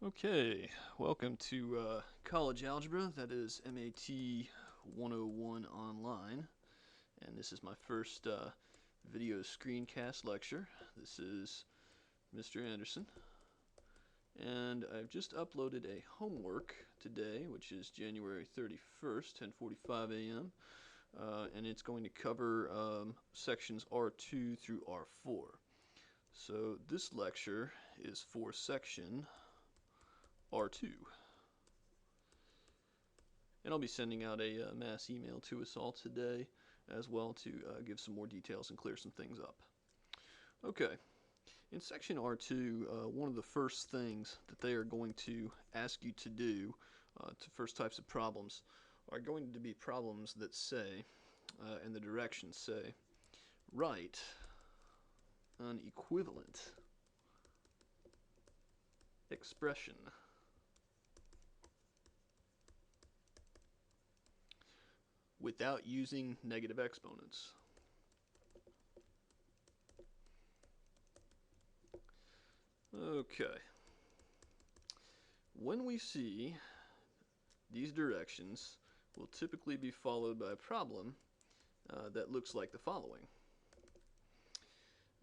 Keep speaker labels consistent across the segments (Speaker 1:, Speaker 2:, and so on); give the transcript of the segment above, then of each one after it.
Speaker 1: Okay, welcome to College Algebra, that is MAT 101 online, and this is my first video screencast lecture. This is Mr. Anderson, and I've just uploaded a homework today, which is January 31st, 10:45 a.m., and it's going to cover sections R2 through R4. So this lecture is for section R2. And I'll be sending out a mass email to us all today as well to give some more details and clear some things up. Okay, in section R2, one of the first things that they are going to ask you to do, to first types of problems, are going to be problems that say, and the directions say, write an equivalent expression without using negative exponents. Okay. When we see these directions, will typically be followed by a problem that looks like the following.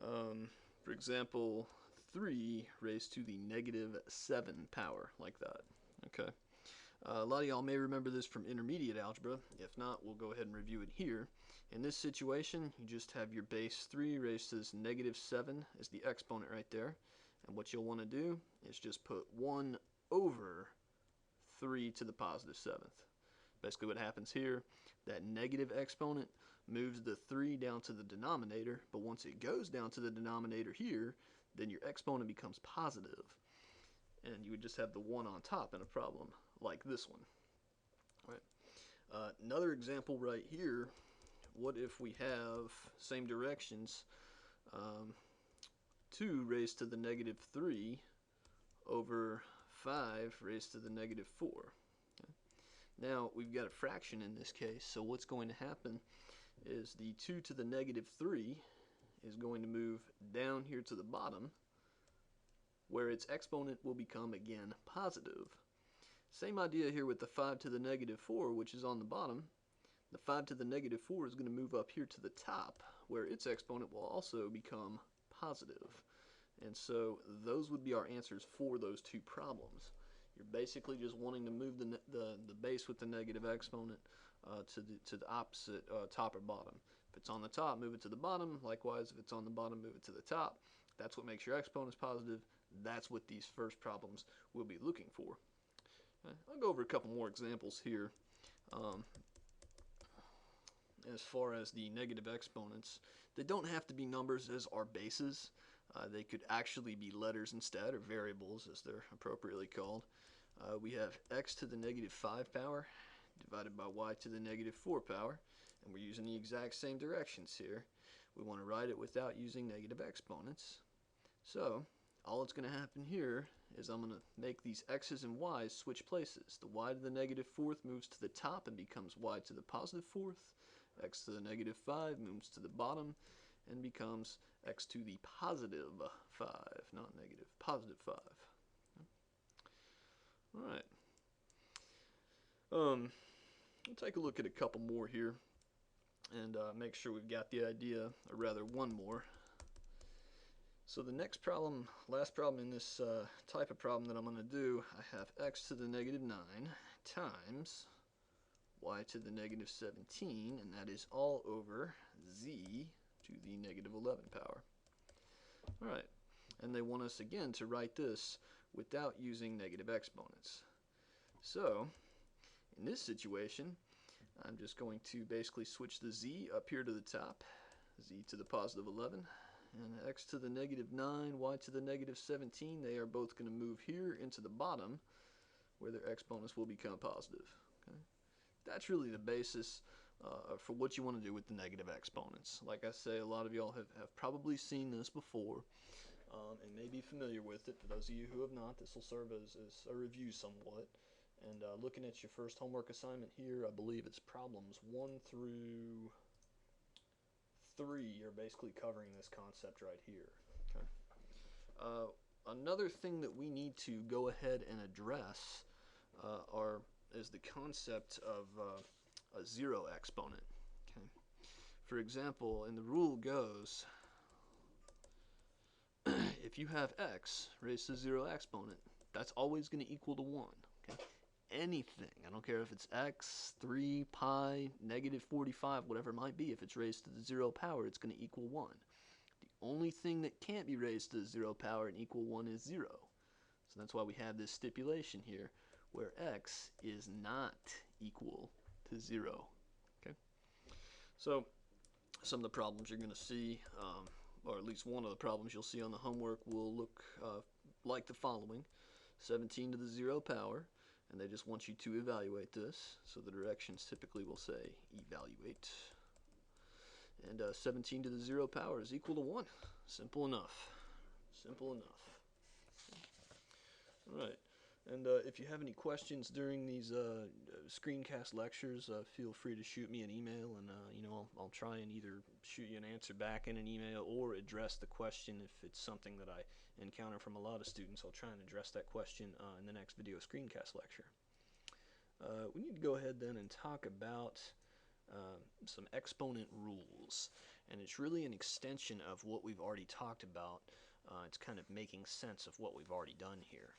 Speaker 1: For example, 3 raised to the negative 7 power, like that. Okay. A lot of y'all may remember this from intermediate algebra. If not, we'll go ahead and review it here. In this situation, you just have your base 3 raised to this negative 7 as the exponent right there. And what you'll want to do is just put 1 over 3 to the positive 7th. Basically what happens here, that negative exponent moves the 3 down to the denominator, but once it goes down to the denominator here, then your exponent becomes positive. And you would just have the 1 on top in a problem like this one. All right. Another example right here, what if we have same directions, 2 raised to the negative 3 over 5 raised to the negative 4. Okay. Now we've got a fraction in this case, so what's going to happen is the 2 to the negative 3 is going to move down here to the bottom, where its exponent will become again positive. Same idea here with the 5 to the negative 4, which is on the bottom. The 5 to the negative 4 is going to move up here to the top, where its exponent will also become positive. And so those would be our answers for those two problems. You're basically just wanting to move the base with the negative exponent to the opposite top or bottom. If it's on the top, move it to the bottom. Likewise, if it's on the bottom, move it to the top. That's what makes your exponents positive. That's what these first problems will be looking for. Okay. I'll go over a couple more examples here. As far as the negative exponents, they don't have to be numbers as our bases. They could actually be letters instead, or variables as they're appropriately called. We have x to the negative 5 power divided by y to the negative 4 power, and we're using the exact same directions here. We want to write it without using negative exponents. So all that's going to happen here is I'm going to make these x's and y's switch places. The y to the negative 4th moves to the top and becomes y to the positive 4th. X to the negative 5 moves to the bottom and becomes x to the positive 5, not negative, positive 5. Alright. We'll take a look at a couple more here and make sure we've got the idea, or rather one more. So the next problem, last problem in this type of problem that I'm going to do, I have x to the negative 9 times y to the negative 17, and that is all over z to the negative 11 power. Alright, and they want us again to write this without using negative exponents. So, in this situation, I'm just going to basically switch the z up here to the top, z to the positive 11, and x to the negative 9, y to the negative 17, they are both going to move here into the bottom, where their exponents will become positive. Okay? That's really the basis for what you want to do with the negative exponents. Like I say, a lot of y'all have probably seen this before and may be familiar with it. For those of you who have not, this will serve as a review somewhat. And looking at your first homework assignment here, I believe it's problems 1 through 3 are basically covering this concept right here. Okay. another thing that we need to go ahead and address is the concept of a zero exponent. Okay. For example, and the rule goes, if you have x raised to 0 exponent, that's always going to equal to 1. Okay? Anything, I don't care if it's x, 3, pi, negative 45, whatever it might be, if it's raised to the 0 power, it's going to equal 1. The only thing that can't be raised to the 0 power and equal 1 is 0. So that's why we have this stipulation here, where x is not equal to 0. Okay? So some of the problems you're going to see, or at least one of the problems you'll see on the homework, will look like the following. 17 to the 0 power, and they just want you to evaluate this. So the directions typically will say evaluate. And 17 to the 0 power is equal to 1. Simple enough. Simple enough. All right. And if you have any questions during these screencast lectures, feel free to shoot me an email, and I'll try and either shoot you an answer back in an email or address the question if it's something that I encounter from a lot of students. I'll try and address that question in the next video screencast lecture. We need to go ahead then and talk about some exponent rules, and it's really an extension of what we've already talked about. It's kind of making sense of what we've already done here.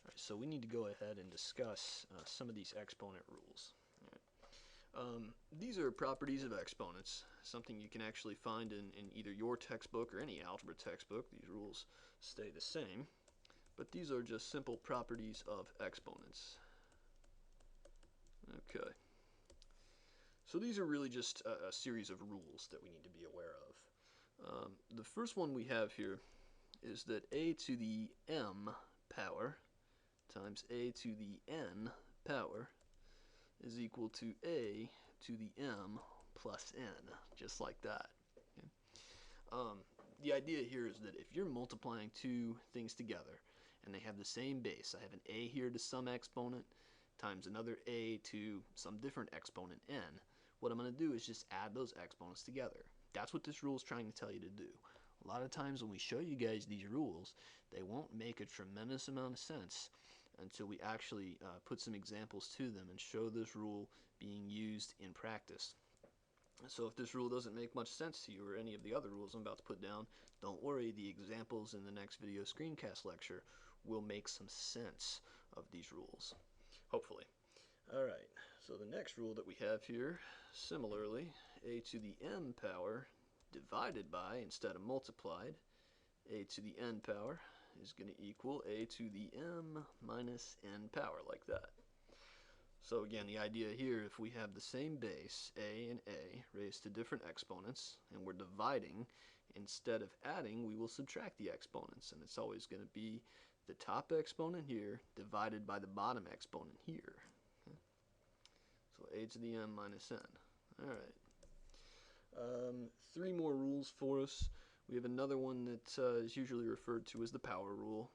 Speaker 1: Right, so we need to go ahead and discuss some of these exponent rules. Right. These are properties of exponents, something you can actually find in either your textbook or any algebra textbook. These rules stay the same, but these are just simple properties of exponents. Okay. So these are really just a series of rules that we need to be aware of. The first one we have here is that a to the m power times a to the n power is equal to a to the m plus n, just like that. Okay? The idea here is that if you're multiplying two things together and they have the same base, I have an a here to some exponent times another a to some different exponent n, what I'm going to do is just add those exponents together. That's what this rule is trying to tell you to do. A lot of times when we show you guys these rules, they won't make a tremendous amount of sense until we actually put some examples to them and show this rule being used in practice. So if this rule doesn't make much sense to you, or any of the other rules I'm about to put down, don't worry, the examples in the next video screencast lecture will make some sense of these rules, hopefully. Alright, so the next rule that we have here, similarly, a to the m power divided by, instead of multiplied, a to the n power is going to equal a to the m minus n power, like that. So again, the idea here, if we have the same base, a and a, raised to different exponents, and we're dividing, instead of adding, we will subtract the exponents, and it's always going to be the top exponent here divided by the bottom exponent here. Okay. So a to the m minus n. Alright. 3 more rules for us. We have another one that is usually referred to as the power rule,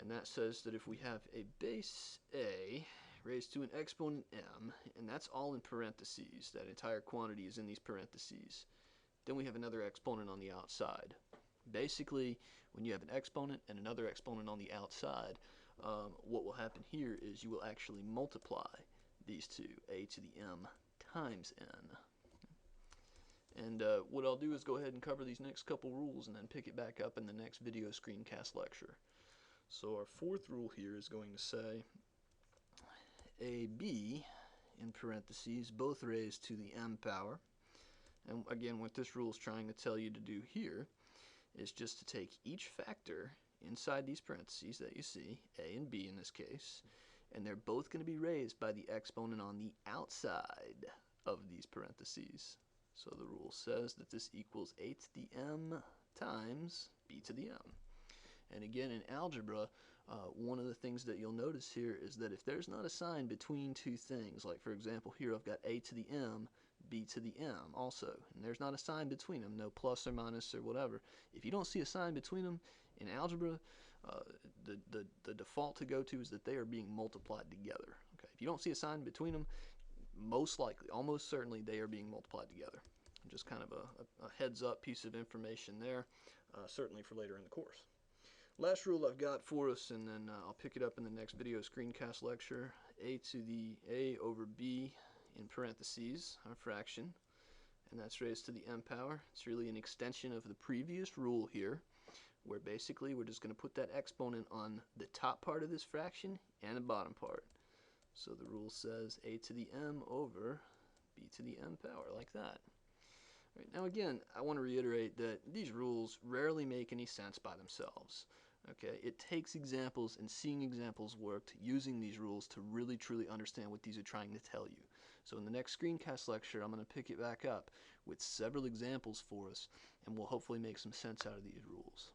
Speaker 1: and that says that if we have a base a raised to an exponent m, and that's all in parentheses, that entire quantity is in these parentheses, then we have another exponent on the outside. Basically, when you have an exponent and another exponent on the outside, what will happen here is you will actually multiply these two, a to the m times n. And what I'll do is go ahead and cover these next couple rules and then pick it back up in the next video screencast lecture. So our fourth rule here is going to say AB, in parentheses, both raised to the m power. And again, what this rule is trying to tell you to do here is just to take each factor inside these parentheses that you see, a and b in this case, and they're both going to be raised by the exponent on the outside of these parentheses. So the rule says that this equals a to the m times b to the m. And again, in algebra, one of the things that you'll notice here is that if there's not a sign between two things, like for example here I've got a to the m, b to the m also, and there's not a sign between them, no plus or minus or whatever. If you don't see a sign between them in algebra, the default to go to is that they are being multiplied together. Okay, if you don't see a sign between them, most likely, almost certainly, they are being multiplied together. Just kind of a heads up piece of information there, certainly for later in the course. Last rule I've got for us, and then I'll pick it up in the next video screencast lecture. A to the A over B in parentheses, our fraction, and that's raised to the m power. It's really an extension of the previous rule here, where basically we're just going to put that exponent on the top part of this fraction and the bottom part. So the rule says a to the m over b to the m power, like that. Right, now again, I want to reiterate that these rules rarely make any sense by themselves. Okay, it takes examples and seeing examples worked using these rules to really truly understand what these are trying to tell you. So in the next screencast lecture, I'm going to pick it back up with several examples for us, and we'll hopefully make some sense out of these rules.